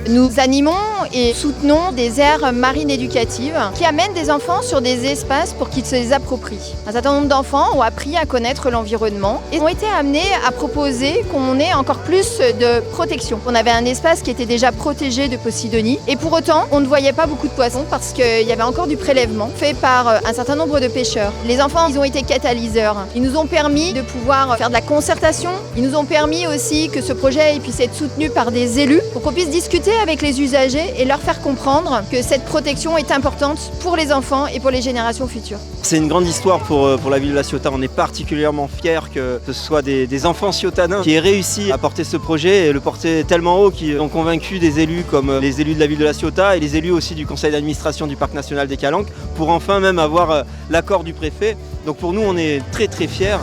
Nous animons et soutenons des aires marines éducatives qui amènent des enfants sur des espaces pour qu'ils se les approprient. Un certain nombre d'enfants ont appris à connaître l'environnement et ont été amenés à proposer qu'on ait encore plus de protection. On avait un espace qui était déjà protégé de Posidonie et pour autant, on ne voyait pas beaucoup de poissons parce qu'il y avait encore du prélèvement fait par un certain nombre de pêcheurs. Les enfants, ils ont été catalyseurs. Ils nous ont permis de pouvoir faire de la concertation. Ils nous ont permis aussi que ce projet puisse être soutenu par des élus pour qu'on puisse discuter avec les usagers et leur faire comprendre que cette protection est importante pour les enfants et pour les générations futures. C'est une grande histoire pour la ville de La Ciotat. On est particulièrement fiers que ce soit des enfants ciotanins qui aient réussi à porter ce projet et le porter tellement haut qu'ils ont convaincu des élus comme les élus de la ville de La Ciotat et les élus aussi du conseil d'administration du parc national des Calanques pour enfin même avoir l'accord du préfet. Donc pour nous, on est très très fiers.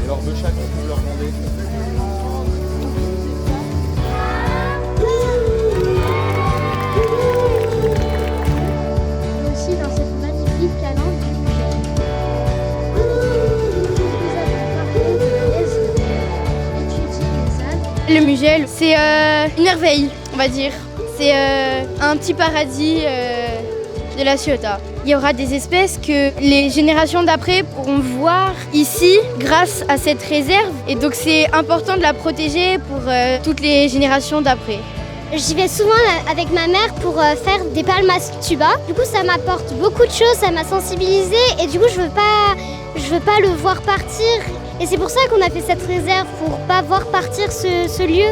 Alors de chaque, on peut leur demander. Aussi dans cette magnifique calanque du Mugel. Le Mugel, c'est une merveille, on va dire. C'est un petit paradis de La Ciotat. Il y aura des espèces que les générations d'après pourront voir ici grâce à cette réserve. Et donc c'est important de la protéger pour toutes les générations d'après. J'y vais souvent avec ma mère pour faire des palmas tuba. Du coup, ça m'apporte beaucoup de choses, ça m'a sensibilisée et du coup, je veux pas le voir partir. Et c'est pour ça qu'on a fait cette réserve, pour pas voir partir ce lieu.